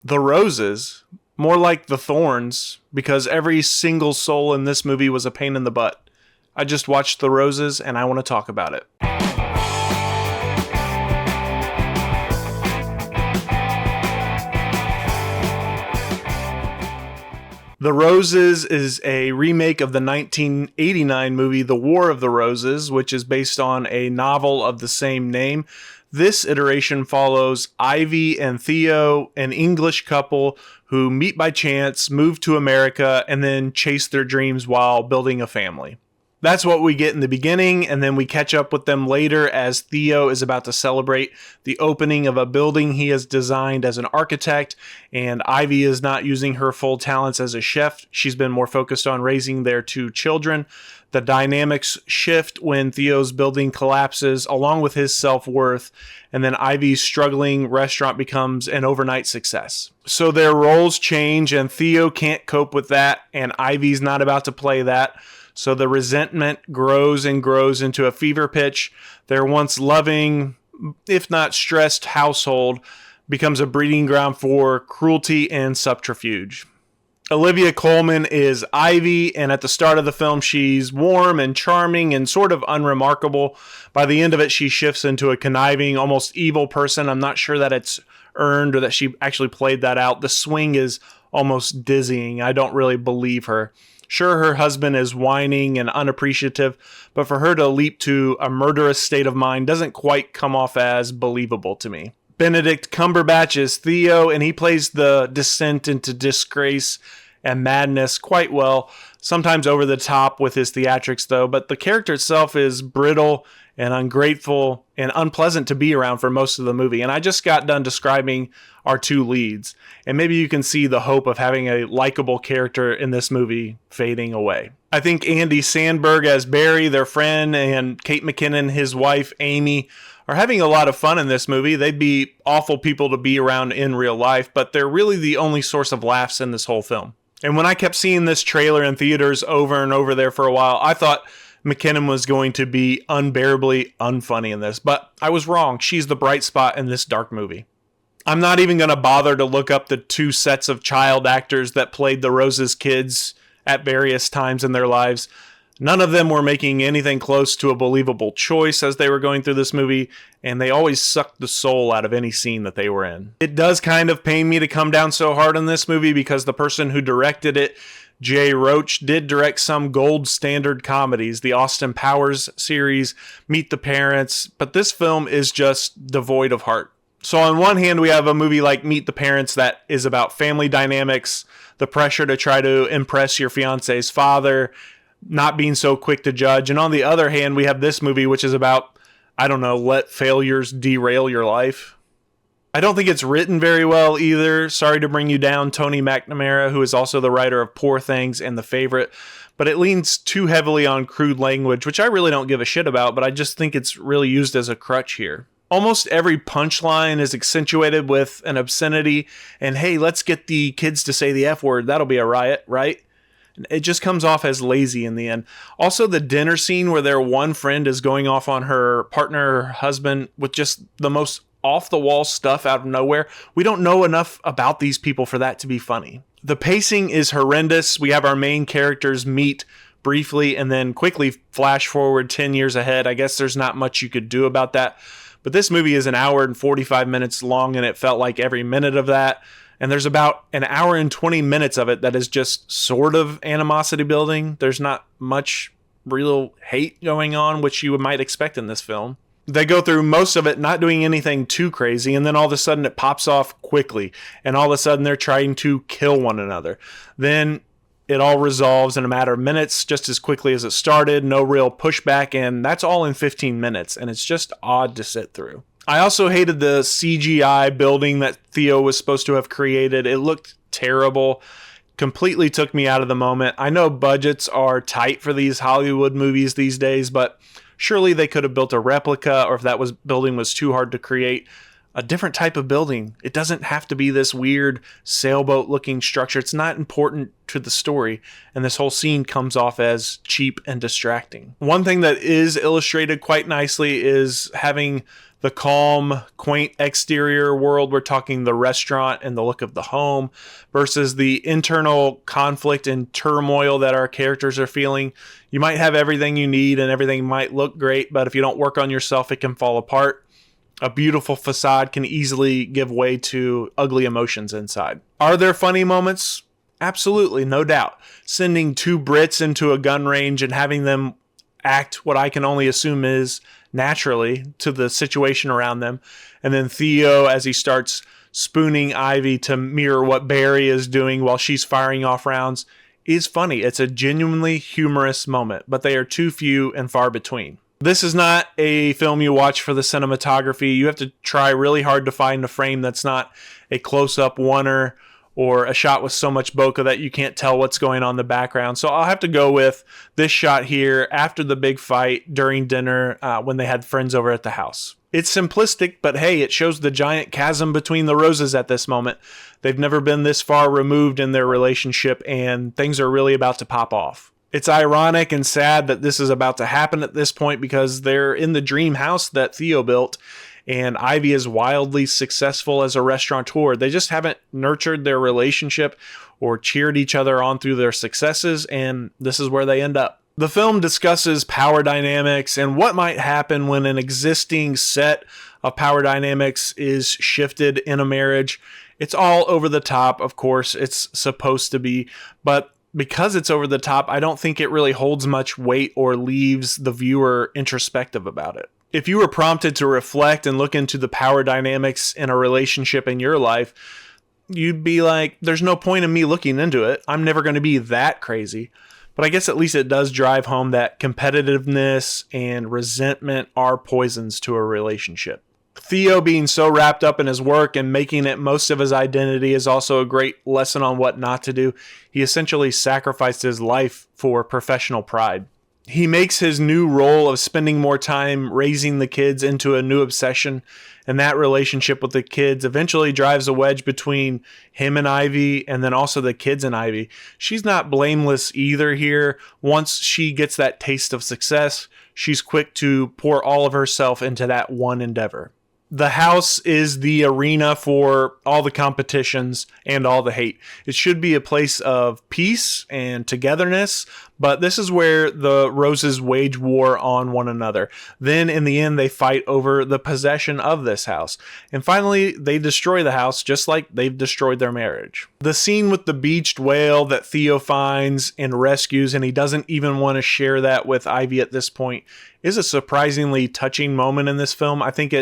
The roses, more like the thorns, because every single soul in this movie was a pain in the butt. I just watched The Roses and I want to talk about it. The Roses is a remake of the 1989 movie The War of the Roses, which is based on a novel of the same name. This iteration follows Ivy and Theo, an English couple who meet by chance, move to America, and then chase their dreams while building a family. That's what we get in the beginning, and then we catch up with them later as Theo is about to celebrate the opening of a building he has designed as an architect, and Ivy is not using her full talents as a chef. She's been more focused on raising their two children. The dynamics shift when Theo's building collapses, along with his self-worth, and then Ivy's struggling restaurant becomes an overnight success. So their roles change, and Theo can't cope with that, and Ivy's not about to play that. So the resentment grows and grows into a fever pitch. Their once loving, if not stressed, household becomes a breeding ground for cruelty and subterfuge. Olivia Colman is Ivy, and at the start of the film, she's warm and charming and sort of unremarkable. By the end of it, she shifts into a conniving, almost evil person. I'm not sure that it's earned or that she actually played that out. The swing is almost dizzying. I don't really believe her. Sure, her husband is whining and unappreciative, but for her to leap to a murderous state of mind doesn't quite come off as believable to me. Benedict Cumberbatch is Theo, and he plays the descent into disgrace and madness quite well, sometimes over the top with his theatrics though, but the character itself is brittle and ungrateful and unpleasant to be around for most of the movie. And I just got done describing our two leads, and maybe you can see the hope of having a likable character in this movie fading away. I think Andy Samberg as Barry, their friend, and Kate McKinnon, his wife, Amy, are having a lot of fun in this movie. They'd be awful people to be around in real life, but they're really the only source of laughs in this whole film. And when I kept seeing this trailer in theaters over and over there for a while, I thought McKinnon was going to be unbearably unfunny in this, but I was wrong. She's the bright spot in this dark movie. I'm not even going to bother to look up the two sets of child actors that played the Rose's kids at various times in their lives. None of them were making anything close to a believable choice as they were going through this movie, and they always sucked the soul out of any scene that they were in. It does kind of pain me to come down so hard on this movie because the person who directed it, Jay Roach, did direct some gold standard comedies, the Austin Powers series, Meet the Parents, but this film is just devoid of heart. So on one hand, we have a movie like Meet the Parents that is about family dynamics, the pressure to try to impress your fiance's father, not being so quick to judge. And on the other hand, we have this movie, which is about, I don't know, let failures derail your life. I don't think it's written very well either. Sorry to bring you down, Tony McNamara, who is also the writer of Poor Things and The Favorite, but it leans too heavily on crude language, which I really don't give a shit about, but I just think it's really used as a crutch here. Almost every punchline is accentuated with an obscenity, and hey, let's get the kids to say the F word, that'll be a riot, right? It just comes off as lazy in the end. Also, the dinner scene where their one friend is going off on her partner, her husband, with just the most off-the-wall stuff out of nowhere. We don't know enough about these people for that to be funny. The pacing is horrendous. We have our main characters meet briefly and then quickly flash forward 10 years ahead. I guess there's not much you could do about that. But this movie is an hour and 45 minutes long, and it felt like every minute of that. And there's about an hour and 20 minutes of it that is just sort of animosity building. There's not much real hate going on, which you might expect in this film. They go through most of it not doing anything too crazy, and then all of a sudden it pops off quickly, and all of a sudden they're trying to kill one another. Then it all resolves in a matter of minutes, just as quickly as it started, no real pushback, and that's all in 15 minutes, and it's just odd to sit through. I also hated the CGI building that Theo was supposed to have created. It looked terrible. Completely took me out of the moment. I know budgets are tight for these Hollywood movies these days, but surely they could have built a replica, or if that building was too hard to create, a different type of building. It doesn't have to be this weird sailboat looking structure. It's not important to the story. And this whole scene comes off as cheap and distracting. One thing that is illustrated quite nicely is having the calm, quaint exterior world. We're talking the restaurant and the look of the home versus the internal conflict and turmoil that our characters are feeling. You might have everything you need and everything might look great, but if you don't work on yourself, it can fall apart. A beautiful facade can easily give way to ugly emotions inside. Are there funny moments? Absolutely, no doubt. Sending two Brits into a gun range and having them act what I can only assume is naturally to the situation around them. And then Theo, as he starts spooning Ivy to mirror what Barry is doing while she's firing off rounds, is funny. It's a genuinely humorous moment, but they are too few and far between. This is not a film you watch for the cinematography. You have to try really hard to find a frame that's not a close-up oneer or a shot with so much bokeh that you can't tell what's going on in the background. So I'll have to go with this shot here after the big fight during dinner when they had friends over at the house. It's simplistic, but hey, it shows the giant chasm between the Roses at this moment. They've never been this far removed in their relationship, and things are really about to pop off. It's ironic and sad that this is about to happen at this point because they're in the dream house that Theo built, and Ivy is wildly successful as a restaurateur. They just haven't nurtured their relationship or cheered each other on through their successes, and this is where they end up. The film discusses power dynamics and what might happen when an existing set of power dynamics is shifted in a marriage. It's all over the top, of course, it's supposed to be, but because it's over the top, I don't think it really holds much weight or leaves the viewer introspective about it. If you were prompted to reflect and look into the power dynamics in a relationship in your life, you'd be like, there's no point in me looking into it. I'm never going to be that crazy. But I guess at least it does drive home that competitiveness and resentment are poisons to a relationship. Theo being so wrapped up in his work and making it most of his identity is also a great lesson on what not to do. He essentially sacrificed his life for professional pride. He makes his new role of spending more time raising the kids into a new obsession, and that relationship with the kids eventually drives a wedge between him and Ivy and then also the kids and Ivy. She's not blameless either here. Once she gets that taste of success, she's quick to pour all of herself into that one endeavor. The house is the arena for all the competitions and all the hate. It should be a place of peace and togetherness, but this is where the Roses wage war on one another. Then in the end, they fight over the possession of this house. And finally, they destroy the house just like they've destroyed their marriage. The scene with the beached whale that Theo finds and rescues, and he doesn't even want to share that with Ivy at this point, is a surprisingly touching moment in this film. I think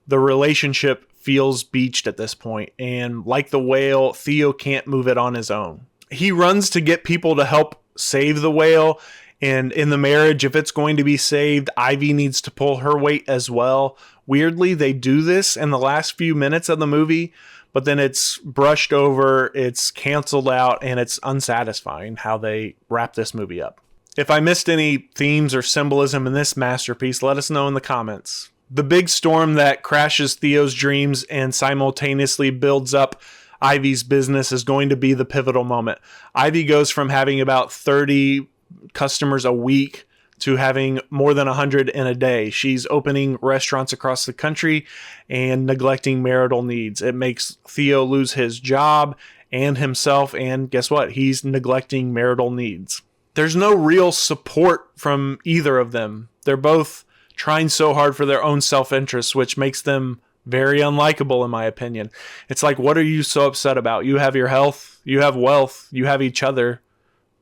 the relationship feels beached at this point, and like the whale, Theo can't move it on his own. He runs to get people to help save the whale, and in the marriage, if it's going to be saved, Ivy needs to pull her weight as well. Weirdly, they do this in the last few minutes of the movie, but then it's brushed over, it's canceled out, and it's unsatisfying how they wrap this movie up. If I missed any themes or symbolism in this masterpiece, let us know in the comments. The big storm that crashes Theo's dreams and simultaneously builds up Ivy's business is going to be the pivotal moment. Ivy goes from having about 30 customers a week to having more than 100 in a day. She's opening restaurants across the country and neglecting marital needs. It makes Theo lose his job and himself, and guess what? He's neglecting marital needs. There's no real support from either of them. They're both trying so hard for their own self-interest, which makes them very unlikable, in my opinion. It's like, what are you so upset about? You have your health, you have wealth, you have each other.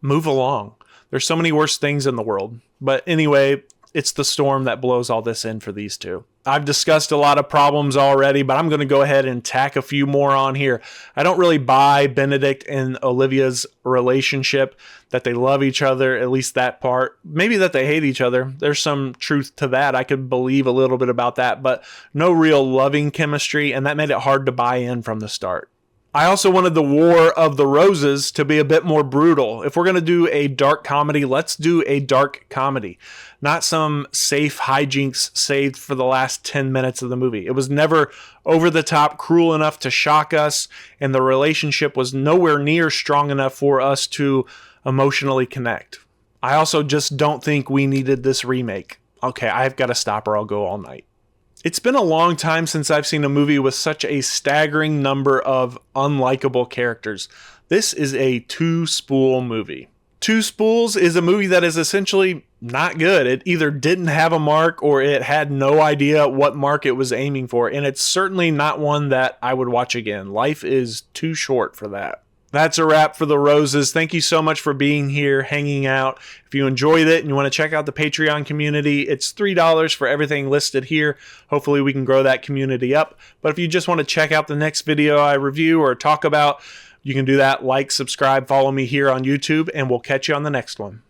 Move along. There's so many worse things in the world. But anyway, it's the storm that blows all this in for these two. I've discussed a lot of problems already, but I'm going to go ahead and tack a few more on here. I don't really buy Benedict and Olivia's relationship, that they love each other, at least that part. Maybe that they hate each other. There's some truth to that. I could believe a little bit about that, but no real loving chemistry, and that made it hard to buy in from the start. I also wanted the War of the Roses to be a bit more brutal. If we're going to do a dark comedy, let's do a dark comedy, not some safe hijinks saved for the last 10 minutes of the movie. It was never over the top cruel enough to shock us, and the relationship was nowhere near strong enough for us to emotionally connect. I also just don't think we needed this remake. Okay, I've got to stop or I'll go all night. It's been a long time since I've seen a movie with such a staggering number of unlikable characters. This is a two-spool movie. Two Spools is a movie that is essentially not good. It either didn't have a mark or it had no idea what mark it was aiming for, and it's certainly not one that I would watch again. Life is too short for that. That's a wrap for The Roses. Thank you so much for being here, hanging out. If you enjoyed it and you want to check out the Patreon community, it's $3 for everything listed here. Hopefully we can grow that community up. But if you just want to check out the next video I review or talk about, you can do that. Like, subscribe, follow me here on YouTube, and we'll catch you on the next one.